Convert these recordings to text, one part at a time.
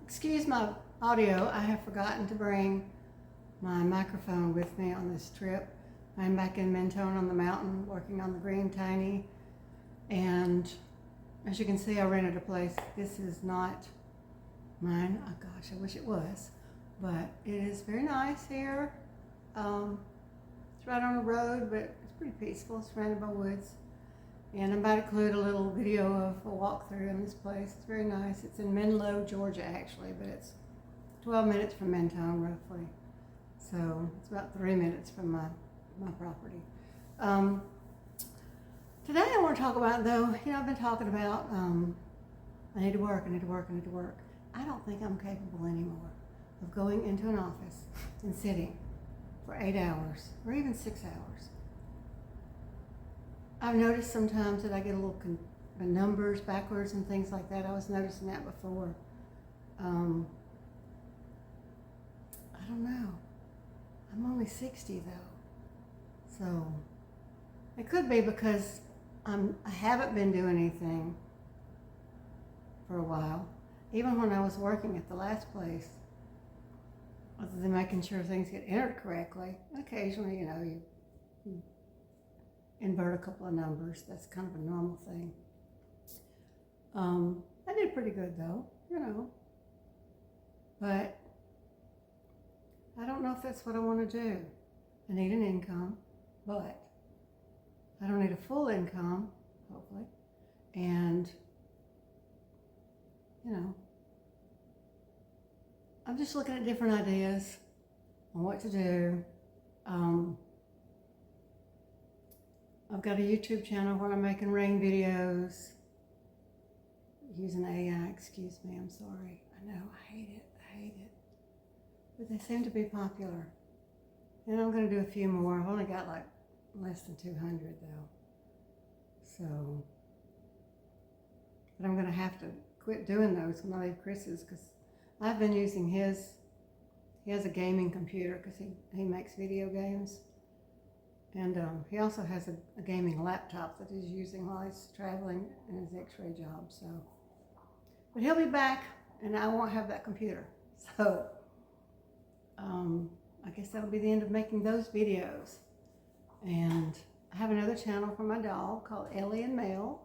Excuse my audio. I have forgotten to bring my microphone with me on this trip. I'm back in Mentone on the mountain working on the green tiny, and as you can see, I rented a place. This is not mine. Oh gosh, I wish it was, but it is very nice here. It's right on the road, but it's pretty peaceful. It's surrounded by woods. And I'm about to include a little video of a walkthrough in this place. It's very nice. It's in Menlo, Georgia, actually, but it's 12 minutes from Mentone, roughly. So it's about 3 minutes from my property. Today I want to talk about, though, I've been talking about I need to work, I need to work, I need to work. I don't think I'm capable anymore of going into an office and sitting for 8 hours or even 6 hours. I've noticed sometimes that I get a little the numbers backwards and things like that. I was noticing that before. I don't know. I'm only 60 though. So it could be because I haven't been doing anything for a while. Even when I was working at the last place, other than making sure things get entered correctly, occasionally, you invert a couple of numbers. That's kind of a normal thing. I did pretty good though, but I don't know if that's what I want to do. I need an income, but I don't need a full income, hopefully. And, I'm just looking at different ideas on what to do. I've got a YouTube channel where I'm making rain videos using AI. Excuse me, I'm sorry. I know, I hate it. But they seem to be popular. And I'm going to do a few more. I've only got like less than 200 though. So, but I'm going to have to quit doing those when I leave Chris's, because I've been using his. He has a gaming computer because he makes video games. And he also has a gaming laptop that he's using while he's traveling in his x-ray job. So, but he'll be back and I won't have that computer. So I guess that'll be the end of making those videos. And I have another channel for my dog called Ellie and Mel,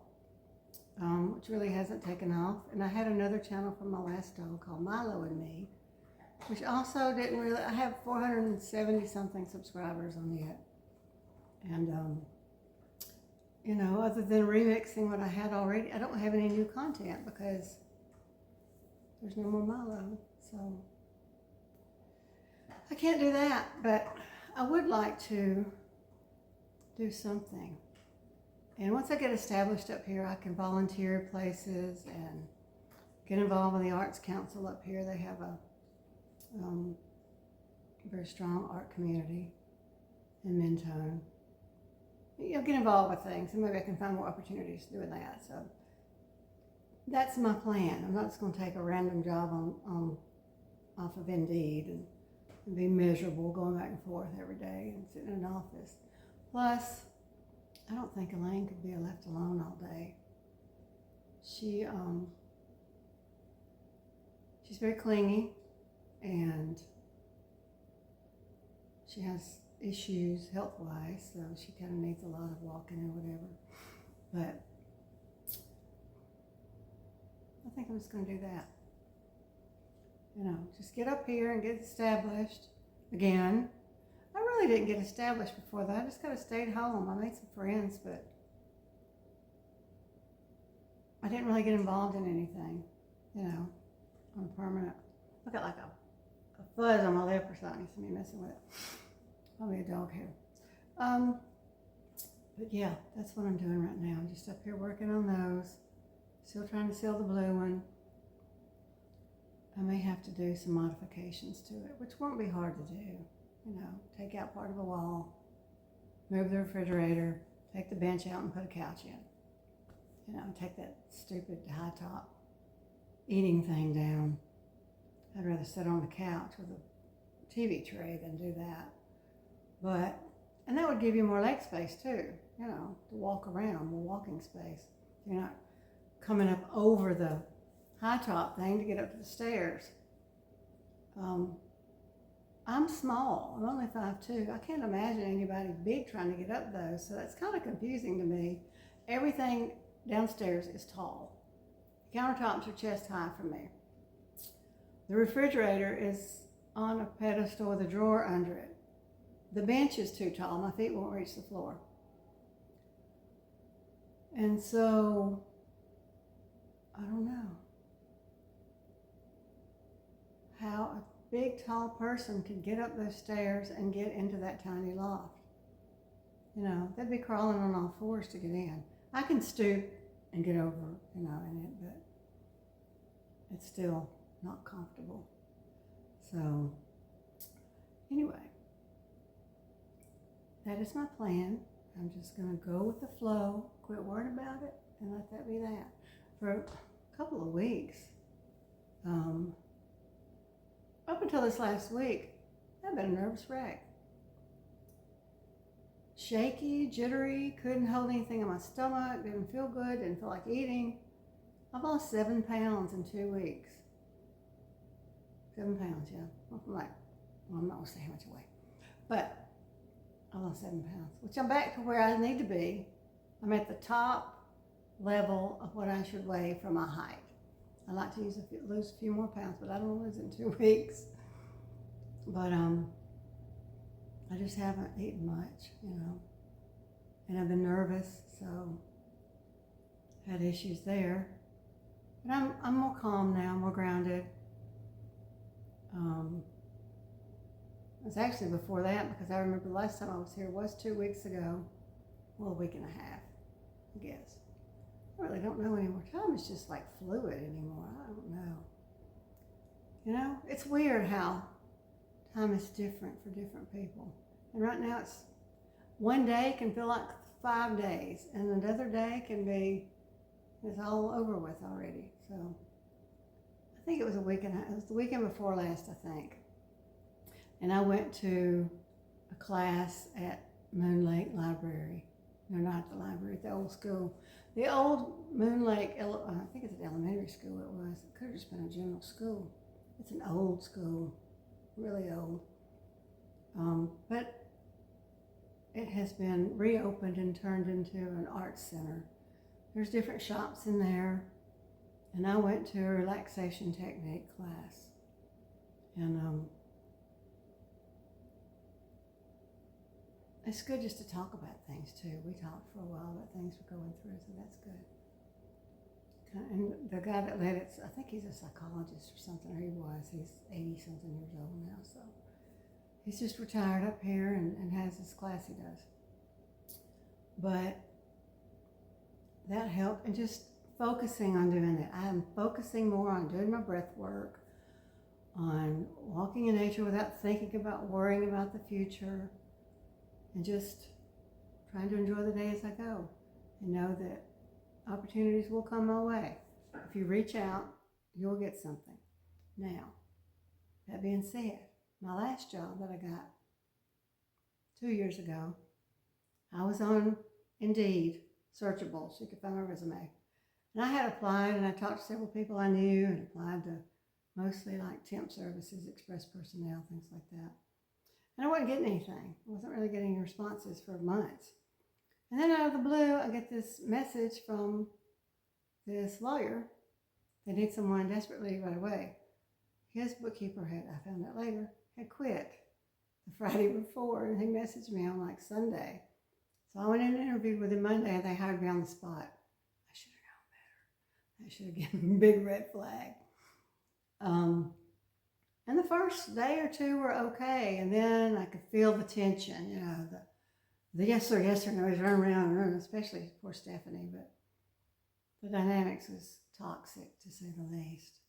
which really hasn't taken off. And I had another channel for my last dog called Milo and Me, which also didn't really, I have 470 something subscribers on it. And, other than remixing what I had already, I don't have any new content because there's no more Milo. So I can't do that, but I would like to do something. And once I get established up here, I can volunteer places and get involved in the Arts Council up here. They have a very strong art community in Mentone. Get involved with things, and maybe I can find more opportunities doing that. So that's my plan. I'm not just going to take a random job off of Indeed and be miserable going back and forth every day and sitting in an office. Plus, I don't think Elaine could be left alone all day. She's very clingy, and she has issues health-wise, so she kind of needs a lot of walking or whatever. But I think I'm just going to do that. Just get up here and get established again. I really didn't get established before that. I just kind of stayed home. I made some friends, but I didn't really get involved in anything, on a permanent. I've got like a fuzz on my lip or something, so me messing with it. Probably a dog hair. But yeah, that's what I'm doing right now. I'm just up here working on those. Still trying to sell the blue one. I may have to do some modifications to it, which won't be hard to do. Take out part of a wall, move the refrigerator, take the bench out and put a couch in. Take that stupid high top eating thing down. I'd rather sit on the couch with a TV tray than do that. And that would give you more leg space too, to walk around, more walking space. You're not coming up over the high top thing to get up to the stairs. I'm small. I'm only 5'2". I can't imagine anybody big trying to get up those, so that's kind of confusing to me. Everything downstairs is tall. The countertops are chest high for me. The refrigerator is on a pedestal with a drawer under it. The bench is too tall. My feet won't reach the floor. And so, I don't know how a big, tall person could get up those stairs and get into that tiny loft. You know, they'd be crawling on all fours to get in. I can stoop and get over, you know, in it, but it's still not comfortable. So, anyway, that is my plan. I'm just going to go with the flow, quit worrying about it, and let that be that. For a couple of weeks, up until this last week, I've been a nervous wreck. Shaky, jittery, couldn't hold anything in my stomach, didn't feel good, didn't feel like eating. I've lost 7 pounds in 2 weeks. 7 pounds, yeah. Well, I'm not going to say how much I weigh, but I lost 7 pounds, which I'm back to where I need to be. I'm at the top level of what I should weigh for my height. I'd like to lose a few more pounds, but I don't lose it in 2 weeks. But I just haven't eaten much, you know. And I've been nervous, so had issues there. But I'm more calm now, more grounded. It was actually before that, because I remember the last time I was here was 2 weeks ago. Well, a week and a half, I guess. I really don't know anymore. Time is just like fluid anymore. I don't know. You know, it's weird how time is different for different people. And right now it's one day can feel like 5 days, and another day can be, it's all over with already. So I think it was it was the weekend before last, I think. And I went to a class at Moon Lake Library. No, not the library, the old school. The old Moon Lake, I think it's an elementary school it was. It could have just been a general school. It's an old school, really old. But it has been reopened and turned into an arts center. There's different shops in there. And I went to a relaxation technique class. And it's good just to talk about things too. We talked for a while about things we're going through, so that's good. And the guy that led it, I think he's a psychologist or something, or he was. He's 80-something years old now, so he's just retired up here and has this class he does. But that helped, and just focusing on doing it. I am focusing more on doing my breath work, on walking in nature without thinking about worrying about the future, and just trying to enjoy the day as I go, and know that opportunities will come my way. If you reach out, you'll get something. Now, that being said, my last job that I got 2 years ago, I was on Indeed, searchable, so you could find my resume. And I had applied, and I talked to several people I knew, and applied to mostly like temp services, express personnel, things like that. And I wasn't getting anything. I wasn't really getting responses for months. And then out of the blue, I get this message from this lawyer. They need someone desperately right away. His bookkeeper I found out later, had quit the Friday before, and he messaged me on like Sunday. So I went in and interviewed with him Monday, and they hired me on the spot. I should have known better. I should have given him a big red flag. And the first day or two were okay, and then I could feel the tension, you know, the yes sir, no, he's running around and running, especially poor Stephanie, but the dynamics was toxic, to say the least.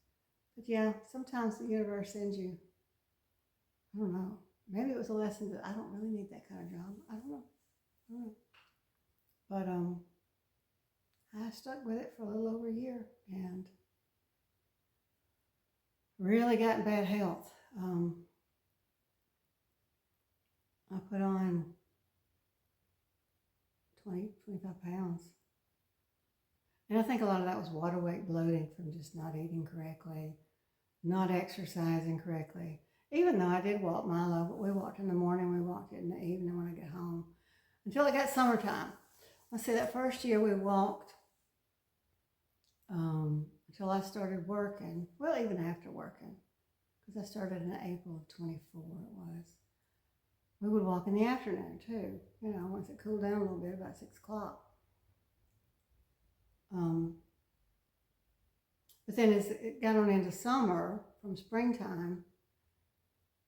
But yeah, sometimes the universe sends you, I don't know, maybe it was a lesson that I don't really need that kind of job. I don't know. But I stuck with it for a little over a year, and really got in bad health. I put on 20, 25 pounds. And I think a lot of that was water weight bloating from just not eating correctly, not exercising correctly. Even though I did walk Milo, but we walked in the morning, we walked it in the evening when I get home. Until it got summertime. Let's see, that first year we walked until I started working. Well, even after working, because I started in April of 24 it was. We would walk in the afternoon too, you know, once it cooled down a little bit, about 6 o'clock. But then as it got on into summer, from springtime,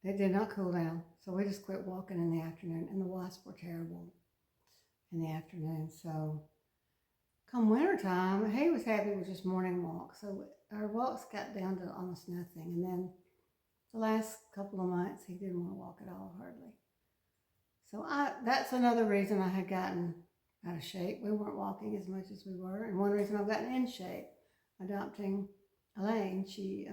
it did not cool down. So we just quit walking in the afternoon, and the wasps were terrible in the afternoon. So come wintertime, he was happy with just morning walks. So our walks got down to almost nothing. And then the last couple of months, he didn't want to walk at all, hardly. So that's another reason I had gotten out of shape. We weren't walking as much as we were. And one reason I've gotten in shape, adopting Elaine, she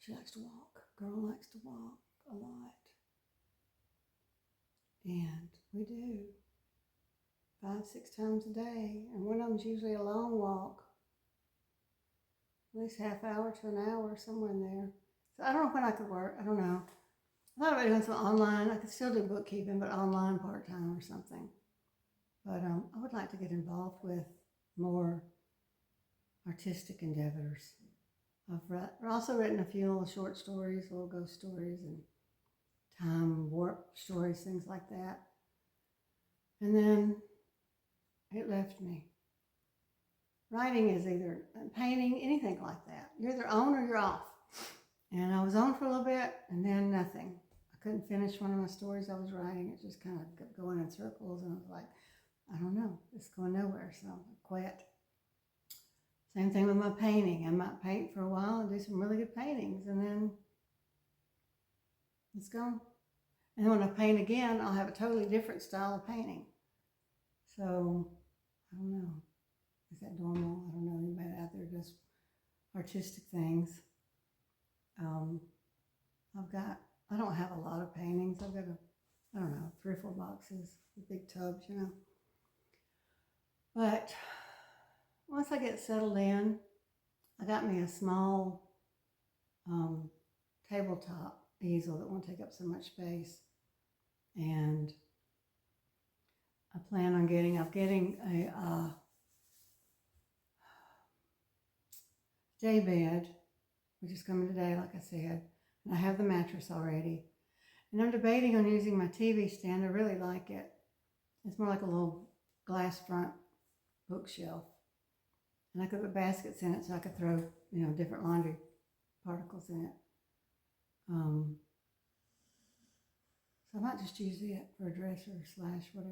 likes to walk. Girl likes to walk a lot. And we do 5-6 times a day. And one of them's usually a long walk. At least half hour to an hour, somewhere in there. So I don't know when I could work. I don't know. I thought about doing some online. I could still do bookkeeping, but online part-time or something. But I would like to get involved with more artistic endeavors. I've also written a few little short stories, little ghost stories, and time warp stories, things like that. And then it left me. Writing is either painting, anything like that. You're either on or you're off. And I was on for a little bit, and then nothing. I couldn't finish one of my stories I was writing. It just kind of kept going in circles, and I was like, I don't know, it's going nowhere, so I quit. Same thing with my painting. I might paint for a while and do some really good paintings, and then it's gone. And when I paint again, I'll have a totally different style of painting. So, I don't know. Is that normal? I don't know. Anybody out there does artistic things. I don't have a lot of paintings. I've got I don't know, 3 or 4 boxes with big tubs, you know. But once I get settled in, I got me a small tabletop easel that won't take up so much space. And I plan on getting a day bed, which is coming today, like I said. And I have the mattress already. And I'm debating on using my TV stand. I really like it. It's more like a little glass front bookshelf. And I could put baskets in it so I could throw, you know, different laundry particles in it. So I might just use it for a dresser / whatever. I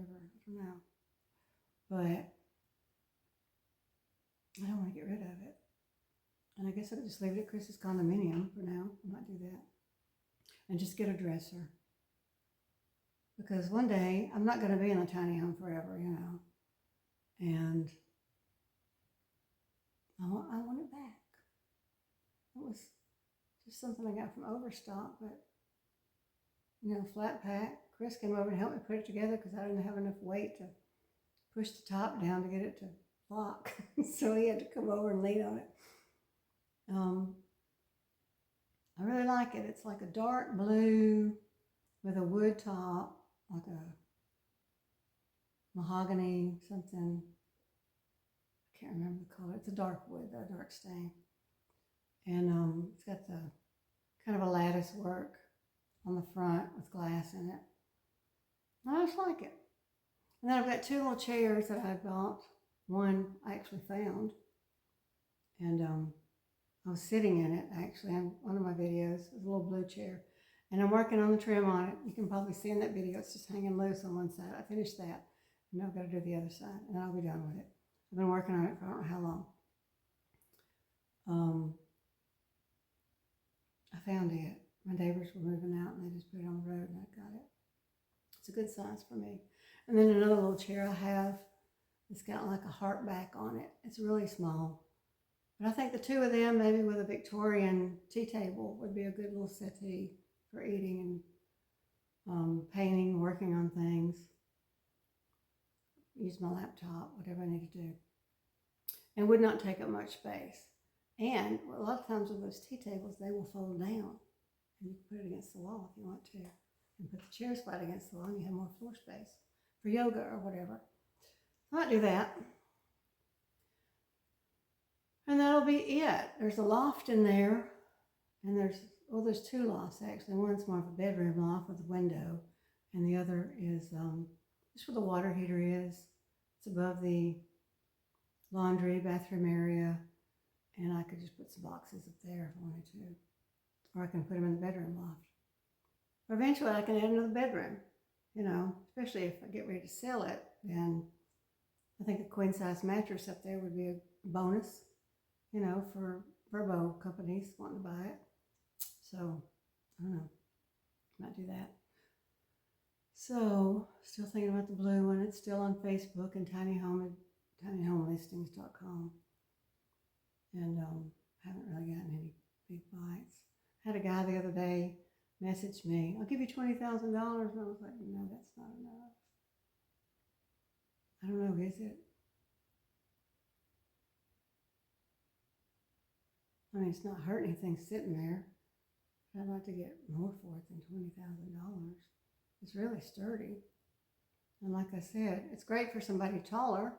don't know. But I don't want to get rid of it. And I guess I could just leave it at Chris's condominium for now. I might do that. And just get a dresser. Because one day, I'm not going to be in a tiny home forever, you know. And I want it back. It was just something I got from Overstock, but, you know, flat pack. Chris came over and helped me put it together because I didn't have enough weight to push the top down to get it to lock. So he had to come over and lean on it. I really like it. It's like a dark blue with a wood top, like a mahogany something. I can't remember the color. It's a dark wood, a dark stain. And it's got the kind of a lattice work on the front with glass in it. I just like it. And then I've got 2 little chairs that I bought. One I actually found. And I was sitting in it, actually, on one of my videos. It was a little blue chair. And I'm working on the trim on it. You can probably see in that video, it's just hanging loose on one side. I finished that. And now I've got to do the other side, and I'll be done with it. I've been working on it for I don't know how long. I found it. My neighbors were moving out, and they just put it on the road, and I got it. It's a good size for me. And then another little chair I have, it's got like a heart back on it. It's really small. But I think the 2 of them, maybe with a Victorian tea table, would be a good little settee for eating and painting, working on things. use my laptop, whatever I need to do. And would not take up much space. And a lot of times with those tea tables, they will fold down. And you can put it against the wall if you want to. And put the chairs flat against the wall and you have more floor space for yoga or whatever. I might do that. And that'll be it. There's a loft in there. And there's two lofts actually. One's more of a bedroom loft with a window. And the other is just where the water heater is. It's above the laundry, bathroom area. And I could just put some boxes up there if I wanted to. Or I can put them in the bedroom loft. Or eventually I can add another bedroom, especially if I get ready to sell it, then I think a queen size mattress up there would be a bonus, for Vrbo companies wanting to buy it. So, I don't know, might do that. So, still thinking about the blue one. It's still on Facebook and tinyhomelistings.com. And haven't really gotten any big bites. I had a guy the other day message me, I'll give you $20,000. And I was like, no, that's not enough. I don't know, is it? I mean, it's not hurting anything sitting there. I'd like to get more for it than $20,000. It's really sturdy. And like I said, it's great for somebody taller.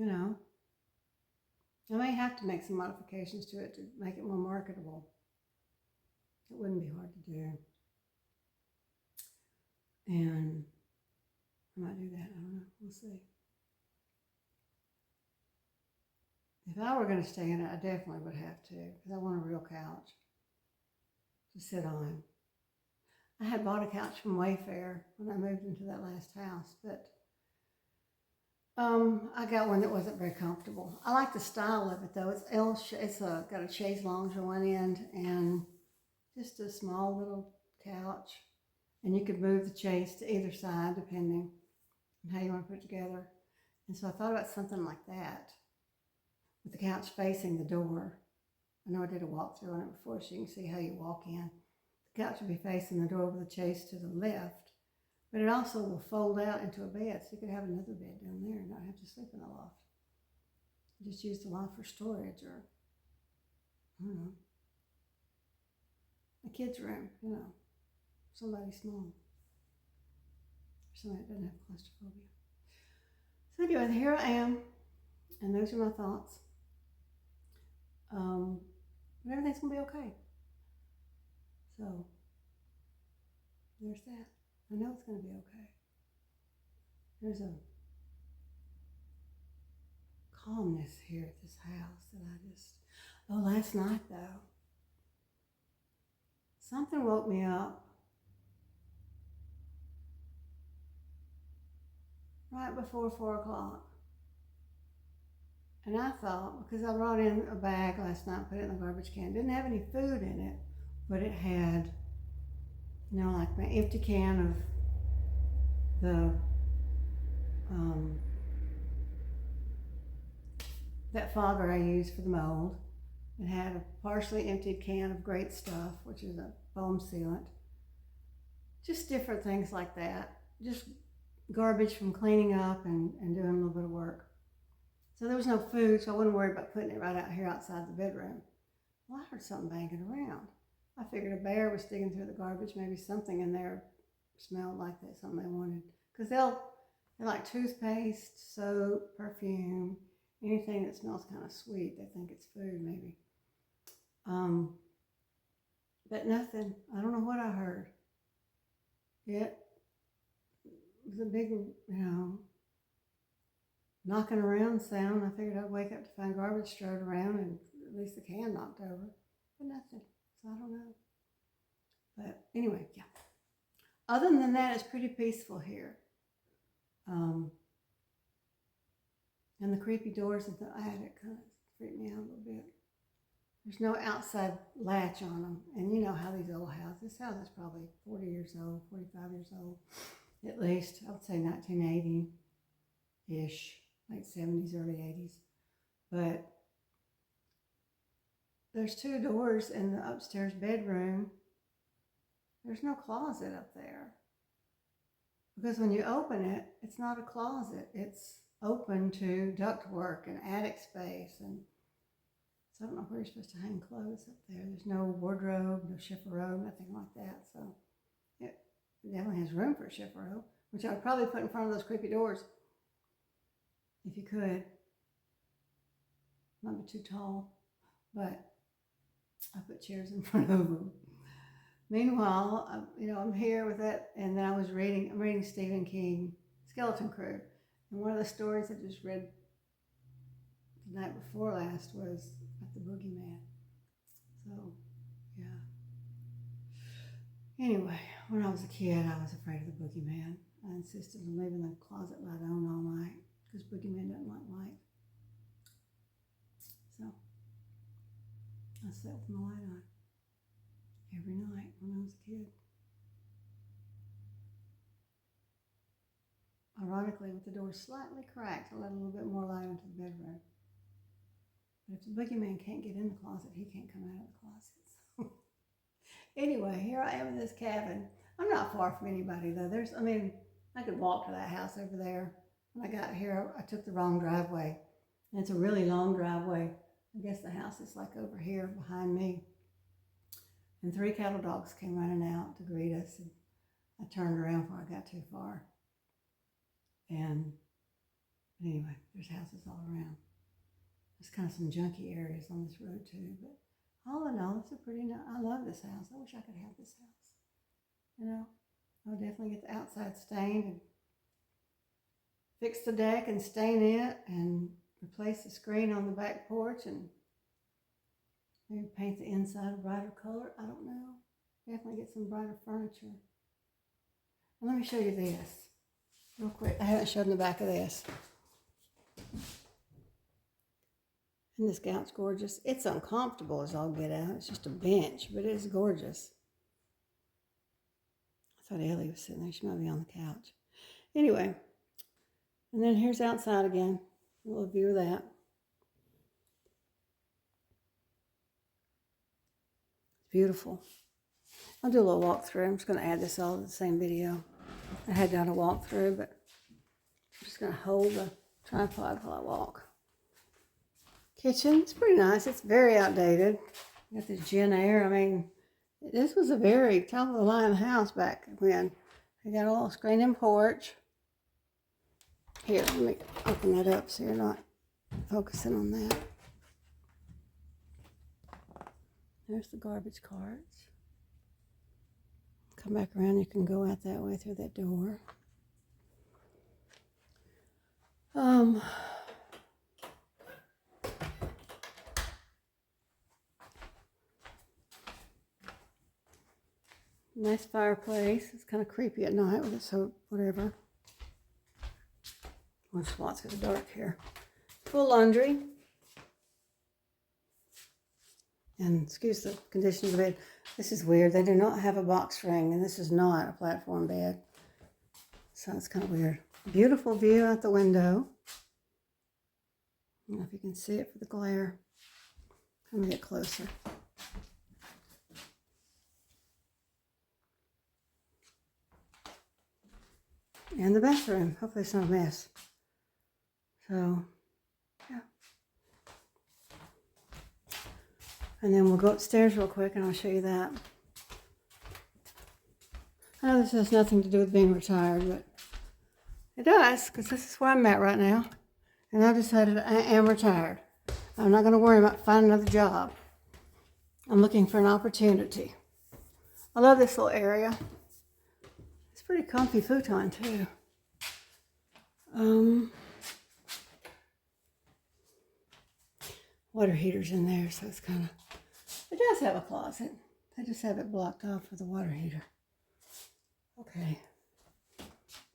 I may have to make some modifications to it to make it more marketable. It wouldn't be hard to do. And I might do that. I don't know. We'll see. If I were going to stay in it, I definitely would have to, because I want a real couch to sit on. I had bought a couch from Wayfair when I moved into that last house, but I got one that wasn't very comfortable. I like the style of it though. It's got a chaise lounge on one end and just a small little couch, and you could move the chaise to either side depending on how you want to put it together. And so I thought about something like that, with the couch facing the door. I know I did a walkthrough on it before, so you can see how you walk in. The couch would be facing the door with the chaise to the left, but it also will fold out into a bed, so you could have another bed down there and not have to sleep in the loft. Just use the loft for storage, or I don't know, a kid's room, somebody small, somebody that doesn't have claustrophobia. So anyway, here I am, and those are my thoughts. But everything's gonna be okay. So there's that. I know it's gonna be okay. There's a calmness here at this house that last night though, something woke me up right before 4 o'clock. And I thought, because I brought in a bag last night, put it in the garbage can, didn't have any food in it, but it had, like my empty can of the, that fogger I use for the mold. It had a partially emptied can of Great Stuff, which is a foam sealant. Just different things like that. Just garbage from cleaning up and doing a little bit of work. So there was no food, so I wasn't worried about putting it right out here outside the bedroom. Well, I heard something banging around. I figured a bear was digging through the garbage. Maybe something in there smelled like that, something they wanted. Because they like toothpaste, soap, perfume, anything that smells kind of sweet. They think it's food, maybe. But nothing. I don't know what I heard. It was a big, knocking around sound. I figured I'd wake up to find garbage strewed around and at least the can knocked over, but nothing. So I don't know. But anyway, yeah. Other than that, it's pretty peaceful here. And the creepy doors at the attic kind of freak me out a little bit. There's no outside latch on them. And you know how these old houses, this house is probably 40 years old, 45 years old, at least. I would say 1980-ish, late 70s, early 80s. But there's 2 doors in the upstairs bedroom. There's no closet up there. because when you open it, it's not a closet. It's open to ductwork and attic space, and so I don't know where you're supposed to hang clothes up there. There's no wardrobe, no chifforobe, nothing like that. So it definitely has room for a chifforobe, which I would probably put in front of those creepy doors if you could. Might be too tall, but I put chairs in front of them. Meanwhile, I'm here with it, and then I'm reading Stephen King, Skeleton Crew, and one of the stories I just read the night before last was about the boogeyman. So, yeah. Anyway, when I was a kid, I was afraid of the boogeyman. I insisted on leaving the closet light on all night because boogeyman doesn't like light. So, I slept with my light on every night when I was a kid. Ironically, with the door slightly cracked, I let a little bit more light into the bedroom. But if the boogeyman can't get in the closet, he can't come out of the closet. Anyway, here I am in this cabin. I'm not far from anybody though. I could walk to that house over there. When I got here, I took the wrong driveway. And it's a really long driveway. I guess the house is like over here behind me. And 3 cattle dogs came running out to greet us. And I turned around before I got too far. And anyway, there's houses all around. There's kind of some junky areas on this road too, but all in all, it's a pretty nice. I love this house. I wish I could have this house. I'll definitely get the outside stained and fix the deck and stain it and replace the screen on the back porch and maybe paint the inside a brighter color. I don't know. Definitely get some brighter furniture. And let me show you this real quick. I haven't shown the back of this. And this couch gorgeous. It's uncomfortable as all get out. It's just a bench, but it is gorgeous. I thought Ellie was sitting there. She might be on the couch. Anyway, and then here's outside again. A little view of that. It's beautiful. I'll do a little walkthrough. I'm just going to add this all to the same video. I had done a walkthrough, but I'm just going to hold the tripod while I walk. Kitchen, it's pretty nice. It's very outdated. Got this Jen Air. This was a very top of the line house back when. I got a little screen-in porch. Here, let me open that up so you're not focusing on that. There's the garbage carts. Come back around, you can go out that way through that door. Nice fireplace. It's kind of creepy at night with it, so whatever. I'll just walk through the dark here. Full laundry. And excuse the condition of the bed. This is weird. They do not have a box spring, and this is not a platform bed. So it's kind of weird. Beautiful view out the window. I don't know if you can see it for the glare. Let me get closer. And the bathroom. Hopefully it's not a mess. So, yeah. And then we'll go upstairs real quick and I'll show you that. I know this has nothing to do with being retired, but it does, because this is where I'm at right now. And I decided I am retired. I'm not going to worry about finding another job. I'm looking for an opportunity. I love this little area. It's pretty comfy futon too. Water heater's in there, so it's kind of, it does have a closet. I just have it blocked off for the water heater. Okay.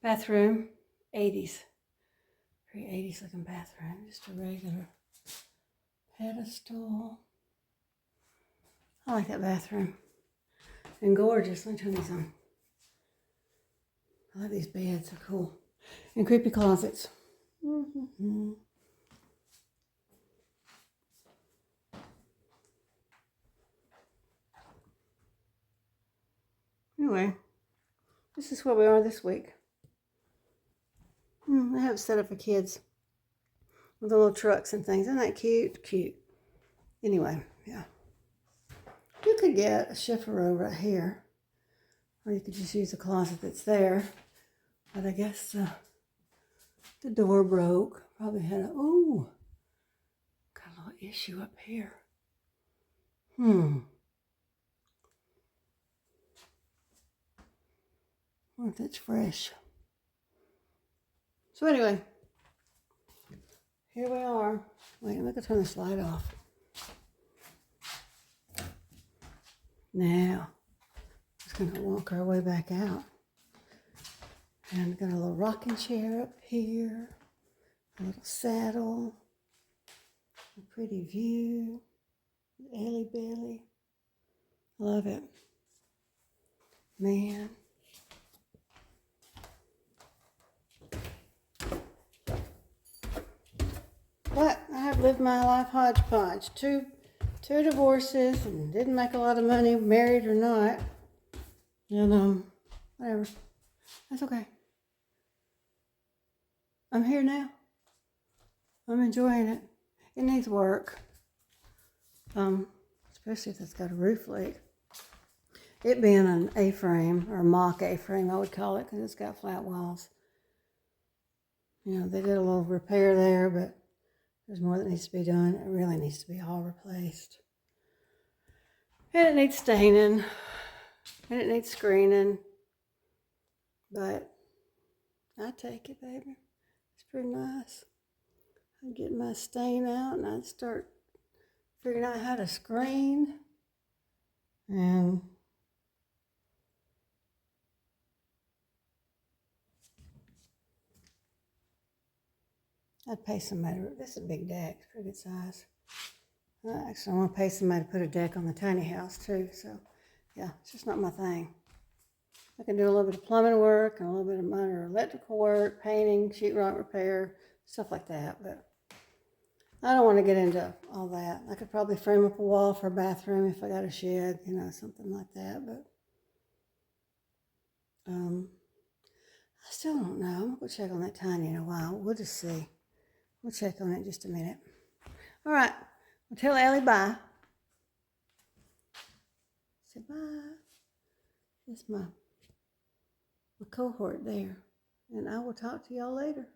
Bathroom, 80s. Pretty 80s looking bathroom. Just a regular pedestal. I like that bathroom. And gorgeous. Let me turn these on. I love these beds. They're cool. And creepy closets. Anyway, this is where we are this week. They have it set up for kids with the little trucks and things. Isn't that cute? Cute. Anyway, yeah. You could get a chiffon right here, or you could just use the closet that's there. But I guess the door broke. Probably had got a little issue up here. Wonder if it's fresh. So anyway, here we are. Wait, I'm going to turn this light off. Now, just going to walk our way back out. And got a little rocking chair up here, a little saddle, a pretty view, Ellie Belly. Love it. Man. But I have lived my life hodgepodge. Two divorces and didn't make a lot of money, married or not. And whatever. That's okay. I'm here now. I'm enjoying it. It needs work. Especially if it's got a roof leak. It being an A-frame, or mock A-frame, I would call it, because it's got flat walls. You know, they did a little repair there, but there's more that needs to be done. It really needs to be all replaced. And it needs staining. And it needs screening. But I take it, baby. It's pretty nice. I'd get my stain out and I'd start figuring out how to screen. And I'd pay somebody. This is a big deck. It's pretty good size. Actually, I want to pay somebody to put a deck on the tiny house too. So, yeah, it's just not my thing. I can do a little bit of plumbing work and a little bit of minor electrical work, painting, sheetrock repair, stuff like that. But I don't want to get into all that. I could probably frame up a wall for a bathroom if I got a shed, you know, something like that. But I still don't know. I'm going to go check on that tiny in a while. We'll just see. We'll check on it in just a minute. All right. Well, tell Ellie bye. Say bye. That's my cohort there. And I will talk to y'all later.